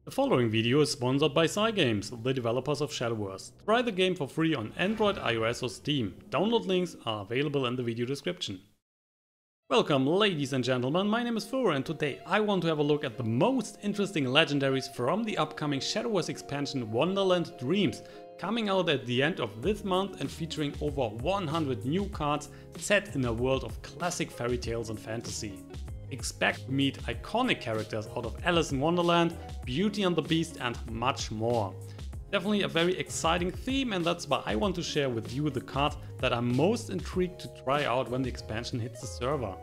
The following video is sponsored by Cygames, the developers of Shadowverse. Try the game for free on Android, iOS or Steam. Download links are available in the video description. Welcome ladies and gentlemen, my name is Furo and today I want to have a look at the most interesting legendaries from the upcoming Shadowverse expansion Wonderland Dreams, coming out at the end of this month and featuring over 100 new cards set in a world of classic fairy tales and fantasy. Expect to meet iconic characters out of Alice in Wonderland, Beauty and the Beast and much more. Definitely a very exciting theme, and that's why I want to share with you the cards that I'm most intrigued to try out when the expansion hits the server.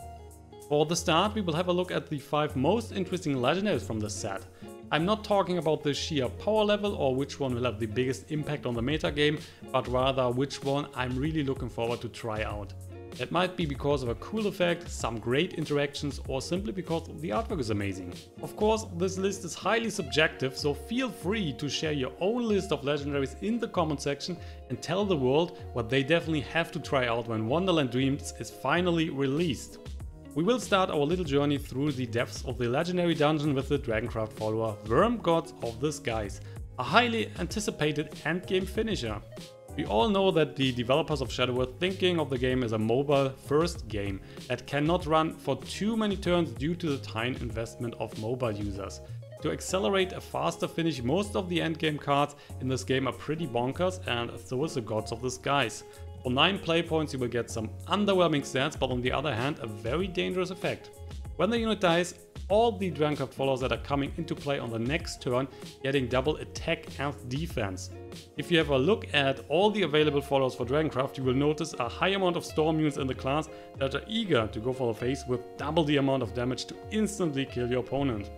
For the start, we will have a look at the 5 most interesting legendaries from the set. I'm not talking about the sheer power level or which one will have the biggest impact on the metagame, but rather which one I'm really looking forward to try out. That might be because of a cool effect, some great interactions, or simply because the artwork is amazing. Of course, this list is highly subjective, so feel free to share your own list of legendaries in the comment section and tell the world what they definitely have to try out when Wonderland Dreams is finally released. We will start our little journey through the depths of the legendary dungeon with the Dragoncraft follower Wyrm, Gods of the Skies, a highly anticipated endgame finisher. We all know that the developers of Shadowverse thinking of the game as a mobile first game that cannot run for too many turns due to the time investment of mobile users. To accelerate a faster finish, most of the endgame cards in this game are pretty bonkers, and so is the Gods of the Skies. For 9 play points you will get some underwhelming stats, but on the other hand a very dangerous effect. When the unit dies, all the Dragoncraft followers that are coming into play on the next turn getting double attack and defense. If you have a look at all the available followers for Dragoncraft, you will notice a high amount of storm units in the class that are eager to go for the face with double the amount of damage to instantly kill your opponent.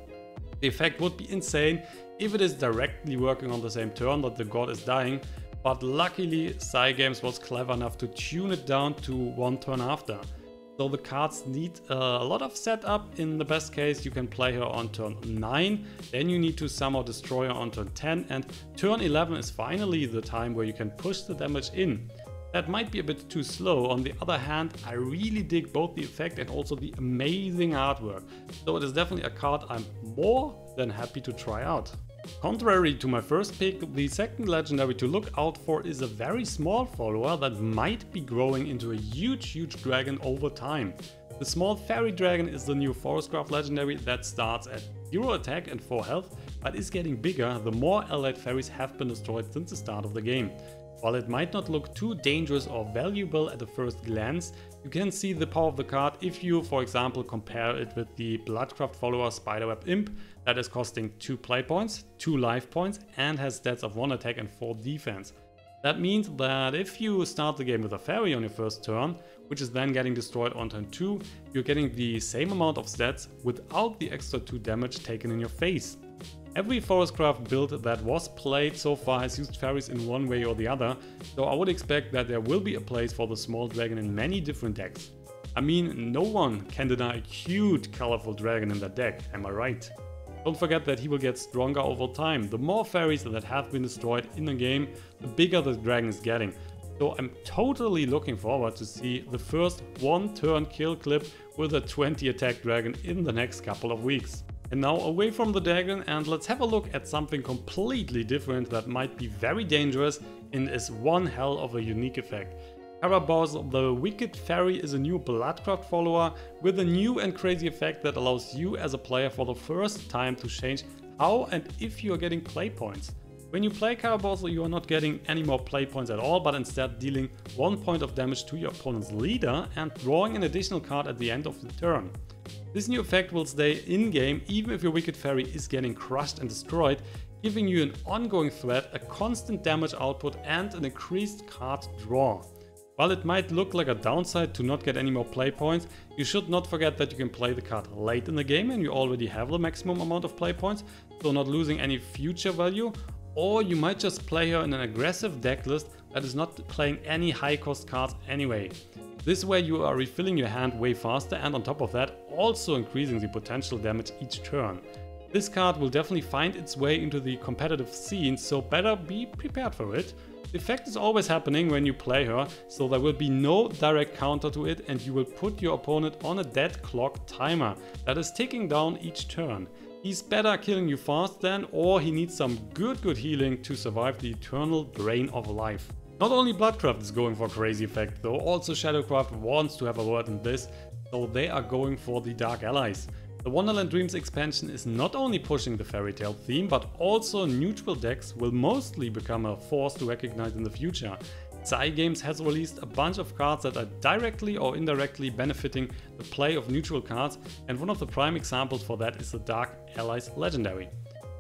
The effect would be insane if it is directly working on the same turn that the god is dying, but luckily Cygames was clever enough to tune it down to one turn after. So the cards need a lot of setup. In the best case you can play her on turn 9, then you need to somehow destroy her on turn 10, and turn 11 is finally the time where you can push the damage in. That might be a bit too slow. On the other hand, I really dig both the effect and also the amazing artwork, so it is definitely a card I'm more than happy to try out. Contrary to my first pick, the second legendary to look out for is a very small follower that might be growing into a huge dragon over time. The small fairy dragon is the new Forestcraft legendary that starts at 0 attack and 4 health, but is getting bigger the more allied fairies have been destroyed since the start of the game. While it might not look too dangerous or valuable at a first glance, you can see the power of the card if you, for example, compare it with the Bloodcraft follower Spiderweb Imp that is costing 2 play points, 2 life points and has stats of 1 attack and 4 defense. That means that if you start the game with a fairy on your first turn, which is then getting destroyed on turn 2, you're getting the same amount of stats without the extra 2 damage taken in your face. Every Forestcraft build that was played so far has used fairies in one way or the other, so I would expect that there will be a place for the small dragon in many different decks. I mean, no one can deny a cute colorful dragon in that deck, am I right? Don't forget that he will get stronger over time. The more fairies that have been destroyed in the game, the bigger the dragon is getting. So I'm totally looking forward to see the first 1 turn kill clip with a 20 attack dragon in the next couple of weeks. And now away from the dragon, and let's have a look at something completely different that might be very dangerous and is one hell of a unique effect. Carabosse, the Wicked Fairy, is a new Bloodcraft follower with a new and crazy effect that allows you as a player for the first time to change how and if you are getting play points. When you play Carabosse, you are not getting any more play points at all, but instead dealing 1 point of damage to your opponent's leader and drawing an additional card at the end of the turn. This new effect will stay in-game even if your Wicked Fairy is getting crushed and destroyed, giving you an ongoing threat, a constant damage output and an increased card draw. While it might look like a downside to not get any more play points, you should not forget that you can play the card late in the game and you already have the maximum amount of play points, so not losing any future value, or you might just play her in an aggressive deck list that is not playing any high cost cards anyway. This way you are refilling your hand way faster and on top of that also increasing the potential damage each turn. This card will definitely find its way into the competitive scene, so better be prepared for it. The effect is always happening when you play her, so there will be no direct counter to it and you will put your opponent on a dead clock timer that is ticking down each turn. He's better killing you fast then, or he needs some good healing to survive the eternal drain of life. Not only Bloodcraft is going for crazy effect though, also Shadowcraft wants to have a word in this, so they are going for the Dark Allies. The Wonderland Dreams expansion is not only pushing the fairy tale theme, but also neutral decks will mostly become a force to recognize in the future. Cygames has released a bunch of cards that are directly or indirectly benefiting the play of neutral cards, and one of the prime examples for that is the Dark Allies Legendary.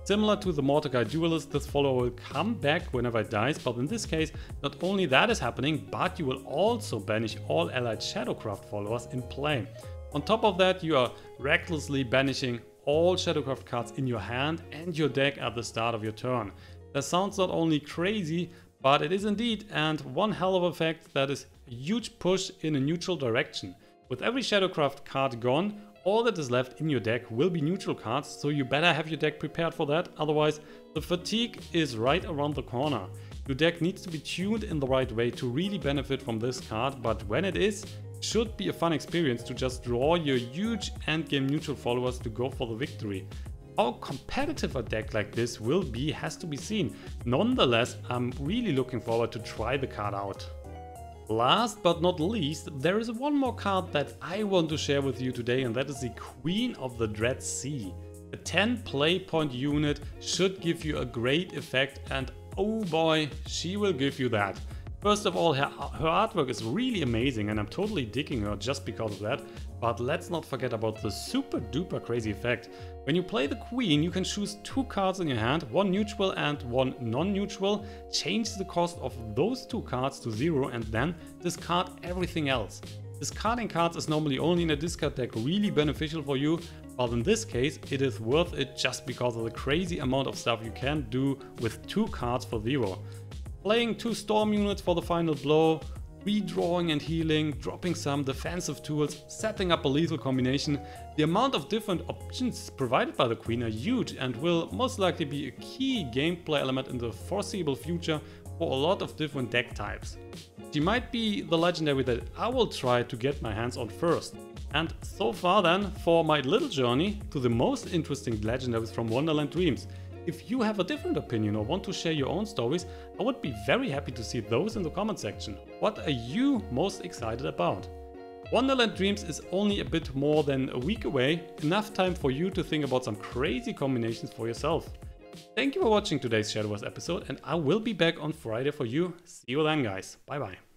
Similar to the Mordecai Duelist, this follower will come back whenever it dies, but in this case, not only that is happening, but you will also banish all allied Shadowcraft followers in play. On top of that, you are recklessly banishing all Shadowcraft cards in your hand and your deck at the start of your turn. That sounds not only crazy, but it is indeed, and one hell of a fact that is a huge push in a neutral direction. With every Shadowcraft card gone, all that is left in your deck will be neutral cards, so you better have your deck prepared for that, otherwise the fatigue is right around the corner. Your deck needs to be tuned in the right way to really benefit from this card, but when it is, it should be a fun experience to just draw your huge endgame neutral followers to go for the victory. How competitive a deck like this will be has to be seen. Nonetheless, I'm really looking forward to try the card out. Last but not least, there is one more card that I want to share with you today, and that is the Queen of the Dread Sea. A 10 play point unit should give you a great effect, and oh boy, she will give you that. First of all, her artwork is really amazing and I'm totally digging her just because of that. But let's not forget about the super duper crazy effect. When you play the Queen, you can choose 2 cards in your hand, one neutral and one non-neutral, change the cost of those 2 cards to 0 and then discard everything else. Discarding cards is normally only in a discard deck really beneficial for you, but in this case it is worth it just because of the crazy amount of stuff you can do with 2 cards for 0. Playing 2 storm units for the final blow, redrawing and healing, dropping some defensive tools, setting up a lethal combination. The amount of different options provided by the Queen are huge and will most likely be a key gameplay element in the foreseeable future for a lot of different deck types. She might be the legendary that I will try to get my hands on first. And so far then, for my little journey to the most interesting legendaries from Wonderland Dreams. If you have a different opinion or want to share your own stories, I would be very happy to see those in the comment section. What are you most excited about? Wonderland Dreams is only a bit more than a week away, enough time for you to think about some crazy combinations for yourself. Thank you for watching today's Shadowverse episode, and I will be back on Friday for you. See you then guys, bye bye.